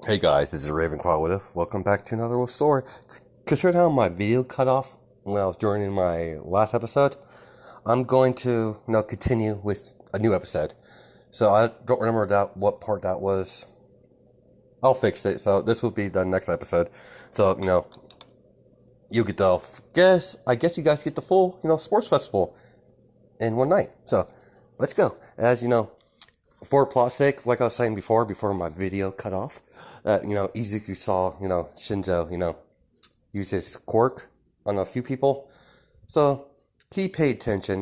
Hey guys, this is Ravenclaw with it. Welcome back to another little story. Considering how my video cut off when I was joining my last episode, I'm going to continue with a new episode. So I don't remember what part that was. I'll fix it. So this will be the next episode. So you get the I guess you guys get the full sports festival in one night. So let's go. As you know, for plot's sake, like I was saying before my video cut off, that Izuku saw Shinzo use his quirk on a few people, so he paid attention.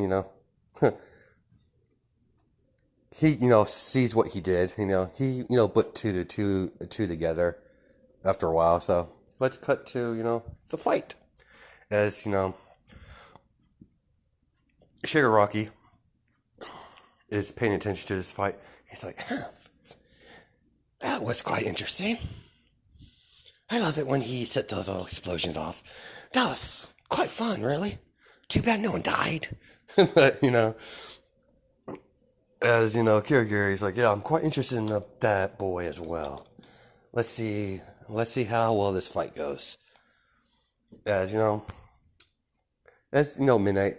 He sees what he did. He put two together after a while. So let's cut to the fight. As Shigaraki is paying attention to this fight. He's like, that was quite interesting. I love it when he set those little explosions off. That was quite fun, really. Too bad no one died. But, as Kirigiri's like, yeah, I'm quite interested in that boy as well. Let's see how well this fight goes. As midnight,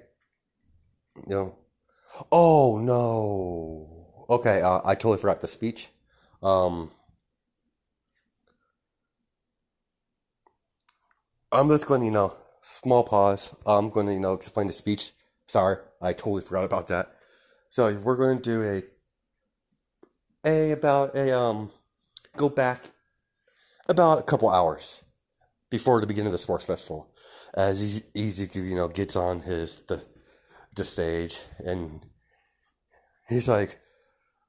oh no. Okay, I totally forgot the speech. I'm just going to, small pause. I'm going to, explain the speech. Sorry, I totally forgot about that. So we're going to do go back about a couple hours before the beginning of the sports festival. As Izuku, gets on the stage, and he's like,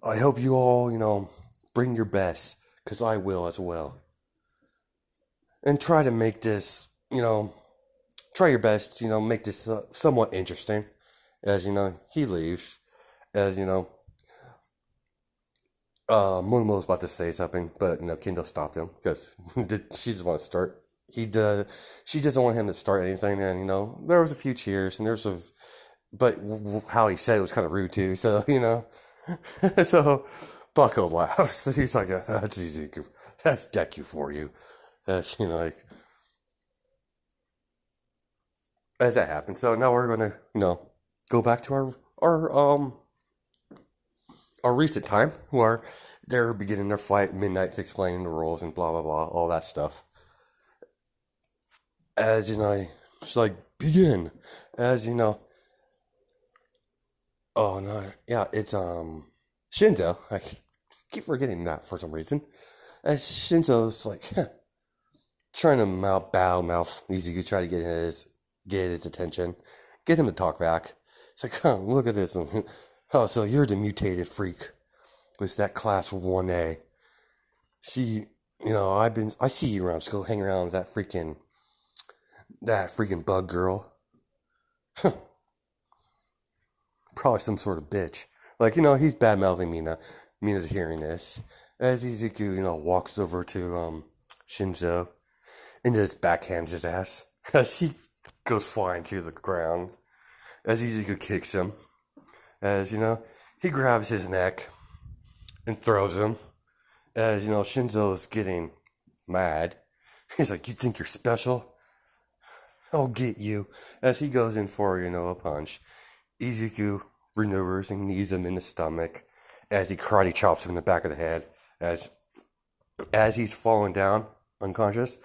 I hope you all, bring your best, because I will as well. And try to make this, try your best, make this somewhat interesting. As, he leaves. As, Momo's about to say something, but, Kendo stopped him, because she just want to start. She doesn't want him to start anything, and, there was a few cheers, and but how he said it was kind of rude, too, so, so, Bucko laughs. He's like, that's easy. That's deku for you. That's, like, as that happens. So now we're gonna, go back to our recent time where they're beginning their fight, Midnight's explaining the rules and blah blah blah, all that stuff. As it's like begin. As oh no, yeah, it's Shinzo. I keep forgetting that for some reason. As Shinzo's like trying to mouth Izuku, try to get his attention, get him to talk back. It's like, oh, look at this. Oh, so you're the mutated freak. Was that class 1A? See, I see you around school, hanging around with that freaking bug girl. Probably some sort of bitch. Like, he's bad mouthing Mina. Mina's hearing this. As Izuku, walks over to Shinzo and just backhands his ass as he goes flying to the ground. As Izuku kicks him. As, he grabs his neck and throws him. As, Shinzo's getting mad. He's like, you think you're special? I'll get you. As he goes in for, a punch. Izuku maneuvers and knees him in the stomach. As he karate chops him in the back of the head. As he's falling down, unconscious,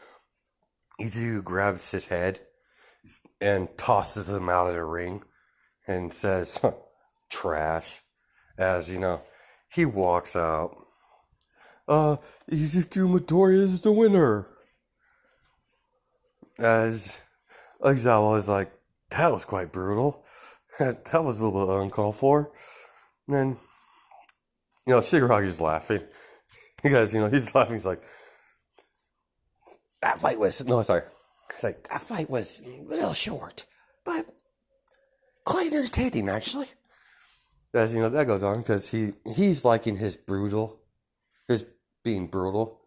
Izuku grabs his head and tosses him out of the ring and says, trash. As, he walks out. Izuku Midoriya is the winner. As Aizawa is like, that was quite brutal. That was a little bit uncalled for. And then, Shigaraki's laughing. Because, he's laughing. He's like, that fight was, no, sorry. It's like, that fight was a little short, but quite entertaining, actually. As, that goes on, because he's liking his being brutal.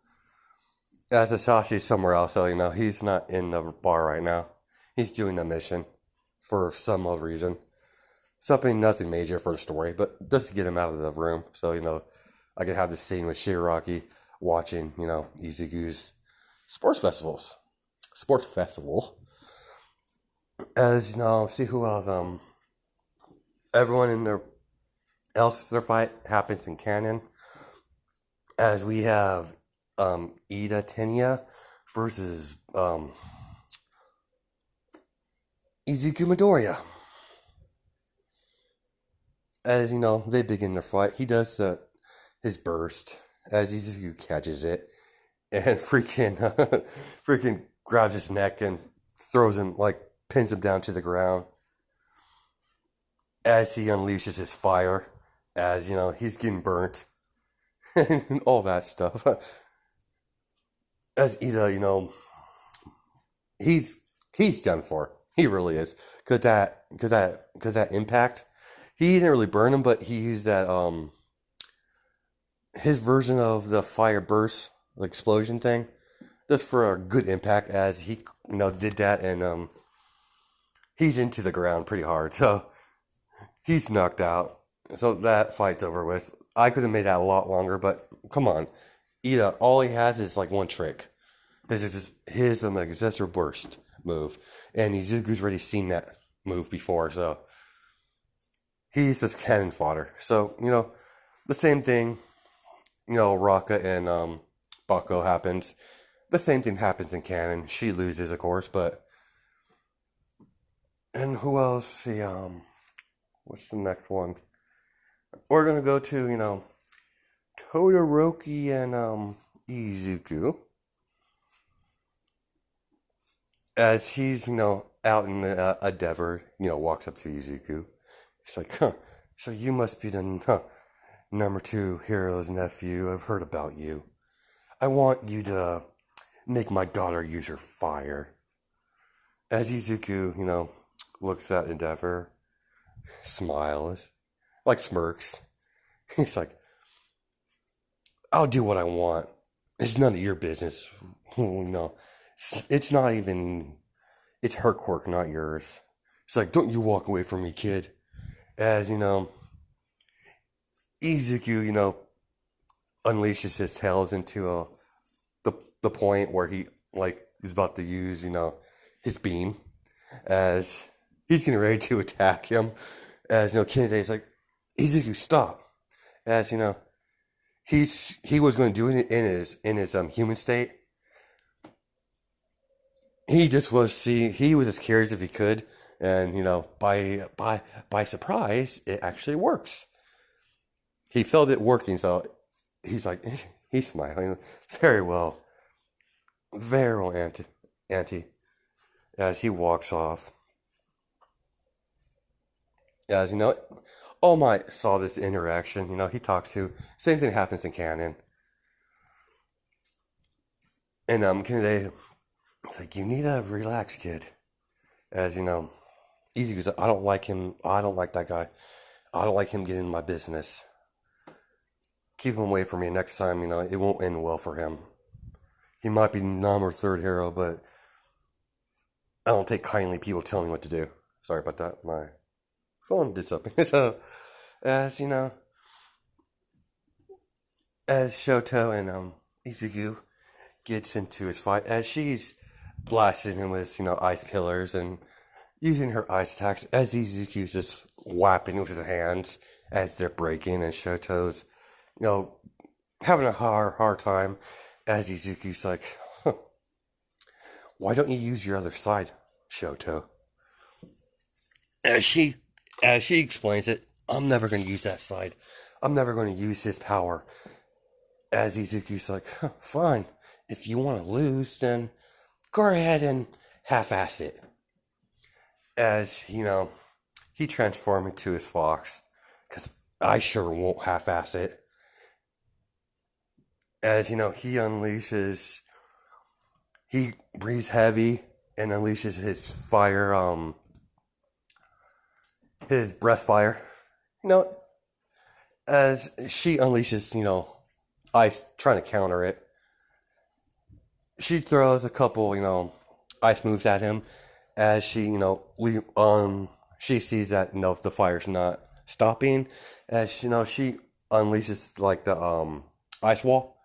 As Sasashi's somewhere else, so, he's not in the bar right now. He's doing a mission for some odd reason. Nothing major for the story, but just to get him out of the room, so, I could have this scene with Shigaraki watching, Izuku's sports festivals. Sports festival. As, see who else, everyone in their fight happens in canon. As we have, Ida Tenya versus, Izuku Midoriya. As they begin their fight, he does his burst as Izuku catches it and freaking grabs his neck and throws him, like pins him down to the ground. As he unleashes his fire, as he's getting burnt and all that stuff. As Ida, he's done for. He really is. Cause that impact. He didn't really burn him, but he used that his version of the fire burst, the explosion thing, just for a good impact. As he did that, and he's into the ground pretty hard, so he's knocked out. So that fight's over with. I could have made that a lot longer, but come on, Ida. All he has is like one trick. His Excessor Burst move, and Izuku's already seen that move before, so he's just cannon fodder. So, the same thing, Raka and Bako happens. The same thing happens in canon. She loses, of course, but... And who else? See, what's the next one? We're gonna go to, Todoroki and Izuku. As he's, out in a Endeavor, walks up to Izuku. He's like, so you must be the number 2 hero's nephew. I've heard about you. I want you to make my daughter use her fire. As Izuku, looks at Endeavor, smiles, like smirks. He's like, I'll do what I want. It's none of your business. It's not even, it's her quirk, not yours. It's like, don't you walk away from me, kid. As, Izuku, unleashes his tails into the point where he, is about to use, his beam. As he's getting ready to attack him. As, Kennedy's like, Izuku, stop. As, he was going to do it in his human state. He just he was as curious if he could, and by surprise, it actually works. He felt it working, so he's like, he's smiling. Very well, auntie. As he walks off. As All Might saw this interaction. He talks to. Same thing happens in canon. And Kennedy. It's like, you need to relax, kid. As, Izuku's like, I don't like him. I don't like that guy. I don't like him getting in my business. Keep him away from me. Next time, it won't end well for him. He might be number 3 hero, but I don't take kindly people telling me what to do. Sorry about that. My phone did something. So, as, as Shoto and Izuku gets into his fight, as she's blasting him with, ice pillars and using her ice attacks, as Izuku's just whapping with his hands as they're breaking, and Shoto's, having a hard time, as Izuku's like, why don't you use your other side, Shoto? As she explains it, I'm never going to use that side. I'm never going to use his power. As Izuku's like, fine, if you want to lose, then go ahead and half-ass it. As, he transformed into his fox. Because I sure won't half-ass it. As, he unleashes... He breathes heavy and unleashes his fire, his breath fire. As she unleashes, ice, trying to counter it. She throws a couple, ice moves at him as she, she sees that, the fire's not stopping. As, she unleashes, the, ice wall.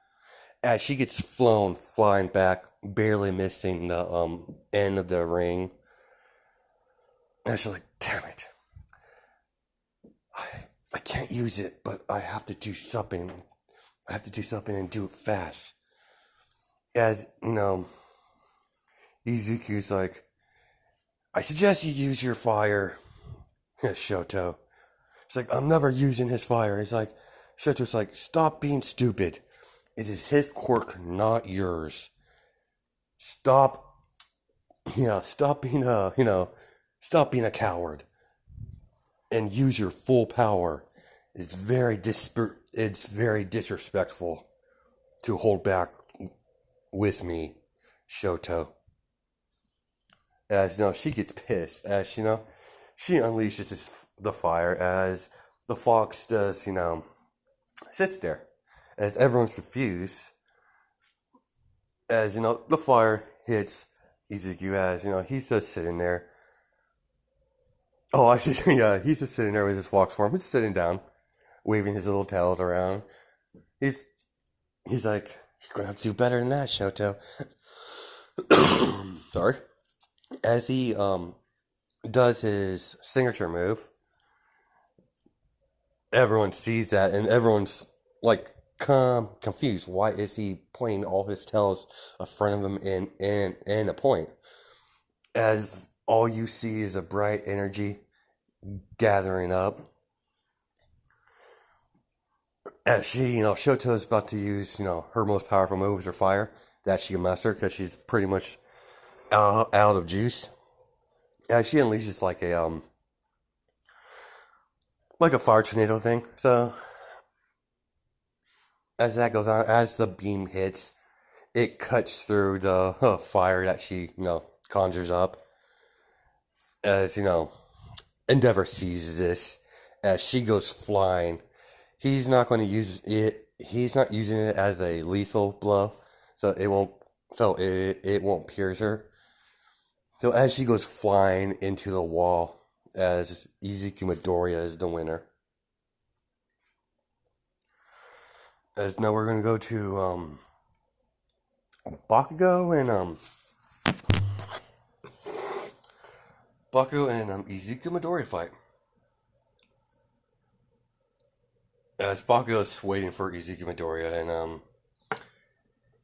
as she gets flying back, barely missing the end of the ring. And she's like, damn it. I can't use it, but I have to do something. I have to do something and do it fast. As, Izuku's like, I suggest you use your fire, Shoto. It's like, I'm never using his fire. He's like, Shoto's like, stop being stupid. It is his quirk, not yours. Stop being a coward. And use your full power. It's very disrespectful to hold back with me, Shoto. As she gets pissed. As she unleashes the fire. As the fox does, sits there. As everyone's confused. As the fire hits Izuku. As he's just sitting there. Oh, yeah, he's just sitting there with his fox form. He's just sitting down, waving his little tails around. He's like, you're gonna have to do better than that, Shoto. Sorry. As he does his signature move, everyone sees that, and everyone's like confused. Why is he pointing all his tails in front of him in a point? As all you see is a bright energy gathering up. As she, Shoto is about to use, her most powerful move with her fire that she can master because she's pretty much out of juice. As she unleashes like a fire tornado thing. So as that goes on, as the beam hits, it cuts through the fire that she, conjures up. As, Endeavor sees this. As she goes flying, he's not going to use it. He's not using it as a lethal blow, so it won't. So it won't pierce her. So as she goes flying into the wall, as Izuku Midoriya is the winner. As now we're gonna go to Bakugo and Izuku Midoriya fight. As Bakugo's waiting for Izuku Midoriya, and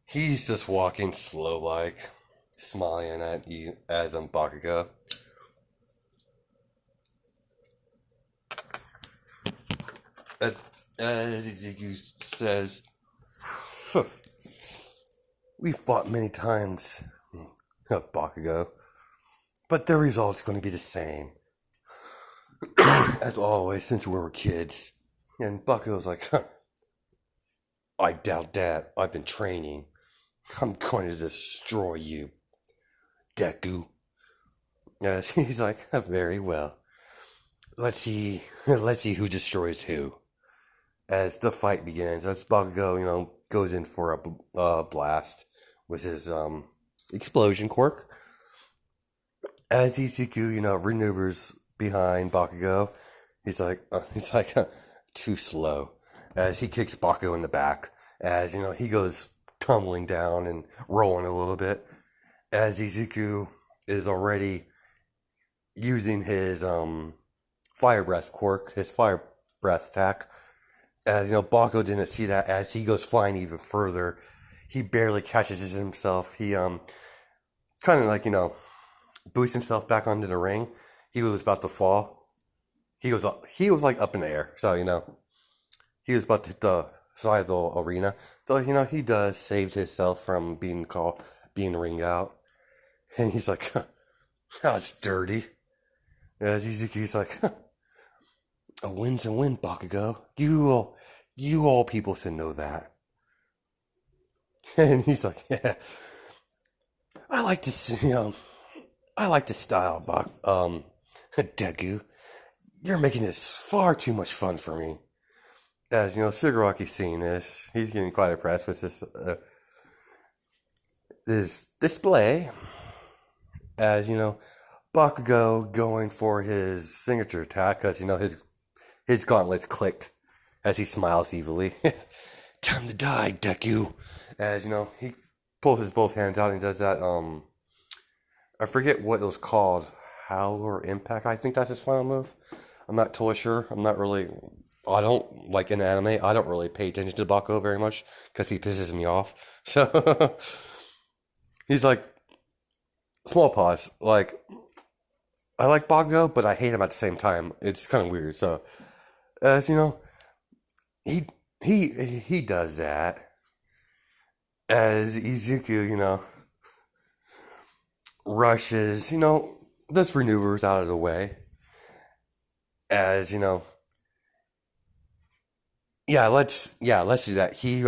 he's just walking slow, like smiling at Bakugo. As Izuku says, we fought many times, Bakugo, but the result's going to be the same as always since we were kids. And Bakugo's like, I doubt that. I've been training. I'm going to destroy you, deku. Yes, he's like, very well. Let's see who destroys who. As the fight begins, as Bakugo, goes in for a blast with his explosion quirk. As Izuku, maneuvers behind Bakugo, he's like too slow. As he kicks Bakugo in the back, as he goes tumbling down and rolling a little bit. As Izuku is already using his fire breath quirk, his fire breath attack. As Bakugo didn't see that. As he goes flying even further, he barely catches himself. He kind of like boosts himself back onto the ring. He was about to fall. He was like up in the air. So he was about to hit the side of the arena. So he does saved himself from being ringed out. And he's like, that's dirty. As Izuku's like, a win's a win, Bakugo. You all people should know that. And he's like, yeah. I like to style, Deku. You're making this far too much fun for me. As Shigaraki's seeing this, he's getting quite impressed with this display. As Bakugo going for his signature attack, because his gauntlets clicked as he smiles evilly. Time to die, Deku. As he pulls his both hands out and he does that. I forget what it was called. Howl or Impact. I think that's his final move. I'm not totally sure. I'm not really. I don't like in anime. I don't really pay attention to Bakugo very much because he pisses me off. So he's like small pause. Like I like Bakugo, but I hate him at the same time. It's kind of weird. So as he he does that as Izuku, rushes, does maneuvers out of the way as let's do that. He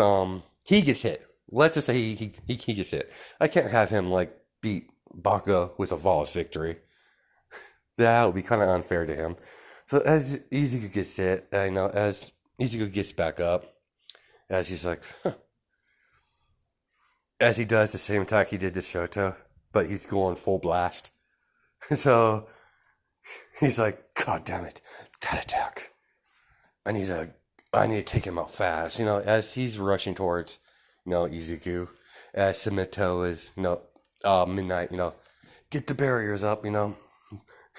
gets hit. Let's just say he gets hit. I can't have him like beat Bakugo with a flawless victory. That would be kind of unfair to him. So as Izuku gets hit, as Izuku gets back up, as he's like, huh, as he does the same attack he did to Shoto, but he's going full blast. So he's like, God damn it, that attack. I need to take him out fast. As he's rushing towards, Izuku, as Sumito is, Midnight, get the barriers up,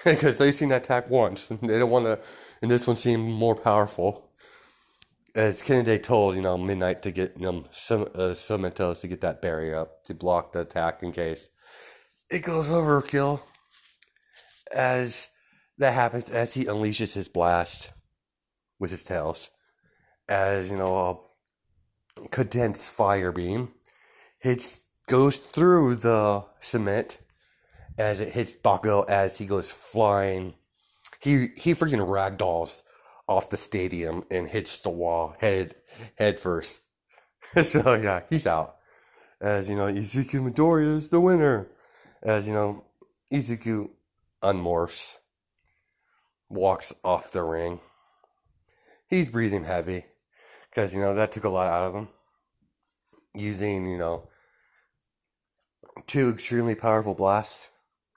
because they've seen that attack once. They don't want to, and this one seemed more powerful. As Kennedy told, Midnight to get Sumito to get that barrier up to block the attack in case it goes overkill. As that happens, as he unleashes his blast with his tails, as a condensed fire beam goes through the cement as it hits Bakugo as he goes flying. He freaking ragdolls off the stadium and hits the wall head first. So yeah, he's out. As Izuku Midoriya is the winner. As Izuku unmorphs, walks off the ring. He's breathing heavy because that took a lot out of him. Using two extremely powerful blasts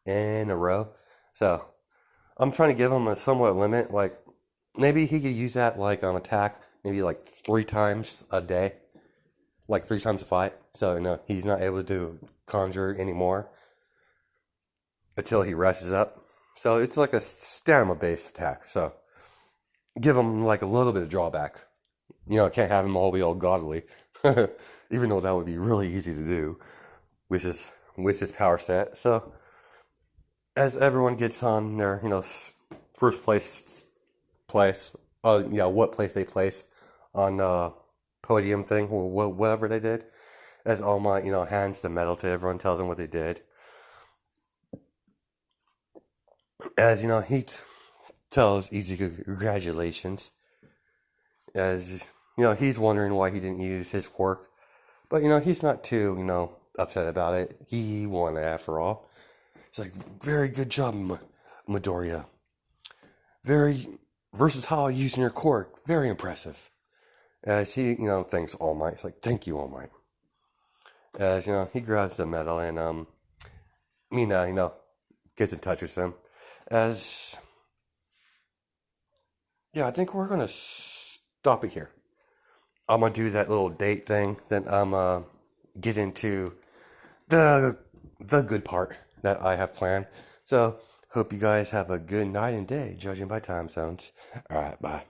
in a row. So I'm trying to give him a somewhat limit. Like maybe he could use that like on attack maybe like 3 times a day, like 3 times a fight. So he's not able to conjure anymore until he rests up. So it's like a stamina-based attack. So give him like a little bit of drawback. Can't have him all be all godly, even though that would be really easy to do with his power set. So as everyone gets on their first place, what place they placed on podium thing or whatever they did, as All Might hands the medal to everyone, tells them what they did. As he tells Izuku congratulations, as he's wondering why he didn't use his quirk, but he's not too upset about it. He won it after all. He's like, very good job, Midoriya. Very versatile using your quirk. Very impressive. As he thanks All Might. He's like, thank you, All Might. As he grabs the medal and Mina gets in touch with him. As I think we're gonna stop it here. I'm gonna do that little date thing. Then I'm get into the good part that I have planned. So hope you guys have a good night and day, judging by time zones. All right, bye.